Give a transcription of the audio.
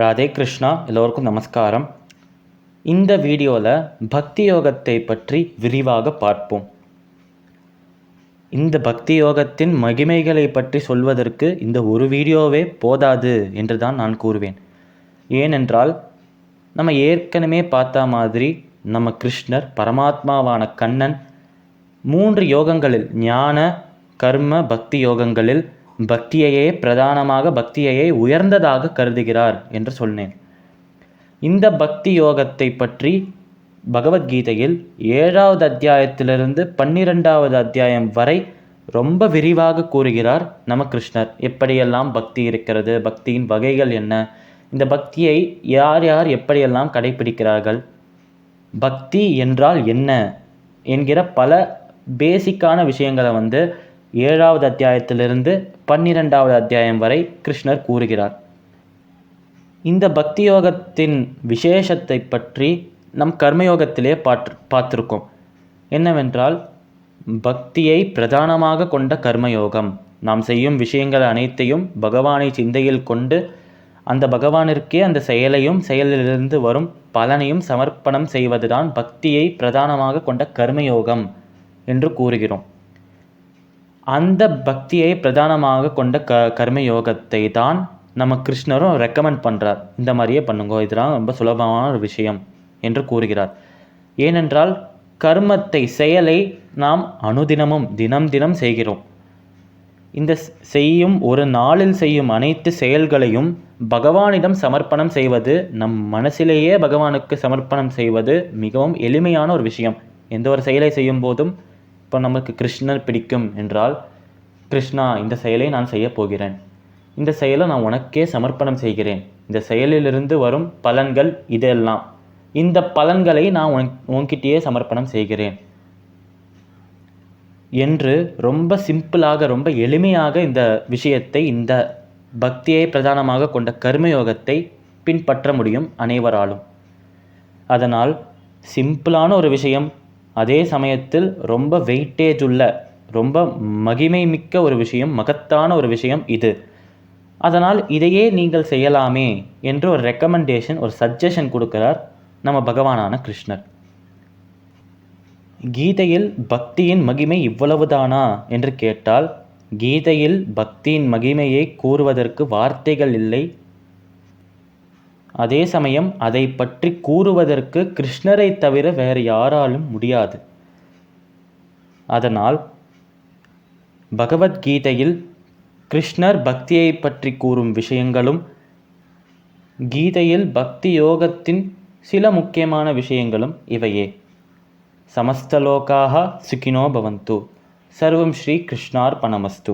ராதே கிருஷ்ணா. எல்லோருக்கும் நமஸ்காரம். இந்த வீடியோவில் பக்தி யோகத்தை பற்றி விரிவாக பார்ப்போம். இந்த பக்தி யோகத்தின் மகிமைகளை பற்றி சொல்வதற்கு இந்த ஒரு வீடியோவே போதாது என்று தான் நான் கூறுவேன். ஏனென்றால் நம்ம ஏற்கனவே பார்த்த மாதிரி நம்ம கிருஷ்ணர் பரமாத்மாவான கண்ணன் 3 யோகங்களில் ஞான கர்ம பக்தி யோகங்களில் பக்தியையே பிரதானமாக பக்தியையே உயர்ந்ததாக கருதுகிறார் என்று சொன்னேன். இந்த பக்தி யோகத்தை பற்றி பகவத்கீதையில் 7வது அத்தியாயத்திலிருந்து 12வது அத்தியாயம் வரை ரொம்ப விரிவாக கூறுகிறார் நம்ம கிருஷ்ணர். எப்படியெல்லாம் பக்தி இருக்கிறது, பக்தியின் வகைகள் என்ன, இந்த பக்தியை யார் யார் எப்படியெல்லாம் கடைபிடிக்கிறார்கள், பக்தி என்றால் என்ன என்கிற பல பேசிக்கான விஷயங்களை 7வது அத்தியாயத்திலிருந்து 12வது அத்தியாயம் வரை கிருஷ்ணர் கூறுகிறார். இந்த பக்தி யோகத்தின் விசேஷத்தை பற்றி நம் கர்மயோகத்திலே பார்த்திருக்கோம். என்னவென்றால் பக்தியை பிரதானமாக கொண்ட கர்மயோகம். நாம் செய்யும் விஷயங்கள் அனைத்தையும் பகவானை சிந்தையில் கொண்டு அந்த பகவானிற்கே அந்த செயலையும் செயலிலிருந்து வரும் பலனையும் சமர்ப்பணம் செய்வதுதான் பக்தியை பிரதானமாக கொண்ட கர்மயோகம் என்று கூறுகிறோம். அந்த பக்தியை பிரதானமாக கொண்ட கர்மயோகத்தை தான் நம்ம கிருஷ்ணரும் ரெக்கமெண்ட் பண்ணுறார். இந்த மாதிரியே பண்ணுங்க, இதெல்லாம் ரொம்ப சுலபமான ஒரு விஷயம் என்று கூறுகிறார். ஏனென்றால் கர்மத்தை செயலை நாம் அனுதினமும் தினம் செய்கிறோம். இந்த செய்யும் ஒரு நாளில் செய்யும் அனைத்து செயல்களையும் பகவானிடம் சமர்ப்பணம் செய்வது, நம் மனசிலேயே பகவானுக்கு சமர்ப்பணம் செய்வது மிகவும் எளிமையான ஒரு விஷயம். எந்த ஒரு செயலை செய்யும் போதும் இப்போ நமக்கு கிருஷ்ணர் பிடிக்கும் என்றால், கிருஷ்ணா இந்த செயலை நான் செய்ய போகிறேன், இந்த செயலை நான் உனக்கே சமர்ப்பணம் செய்கிறேன், இந்த செயலிலிருந்து வரும் பலன்கள் இதெல்லாம், இந்த பலன்களை நான் உன்கிட்டயே சமர்ப்பணம் செய்கிறேன் என்று ரொம்ப சிம்பிளாக ரொம்ப எளிமையாக இந்த விஷயத்தை, இந்த பக்தியை பிரதானமாக கொண்ட கர்மயோகத்தை பின்பற்ற முடியும் அனைவராலும். அதனால் சிம்பிளான ஒரு விஷயம், அதே சமயத்தில் ரொம்ப வெயிட்டேஜ் உள்ள ரொம்ப மகிமை மிக்க ஒரு விஷயம், மகத்தான ஒரு விஷயம் இது. அதனால் இதையே நீங்கள் செய்யலாமே என்று ஒரு ரெக்கமெண்டேஷன், ஒரு சஜஷன் கொடுக்கிறார் நம்ம பகவானான கிருஷ்ணர். கீதையில் பக்தியின் மகிமை இவ்வளவுதானா என்று கேட்டால், கீதையில் பக்தியின் மகிமையை கூறுவதற்கு வார்த்தைகள் இல்லை. அதே சமயம் அதை பற்றி கூறுவதற்கு கிருஷ்ணரை தவிர வேறு யாராலும் முடியாது. அதனால் பகவத்கீதையில் கிருஷ்ணர் பக்தியை பற்றி கூறும் விஷயங்களும், கீதையில் பக்தி யோகத்தின் சில முக்கியமான விஷயங்களும் இவையே. சமஸ்தலோகாஹ சுகினோ பவந்து. சர்வம் ஸ்ரீ கிருஷ்ணார்பணமஸ்து.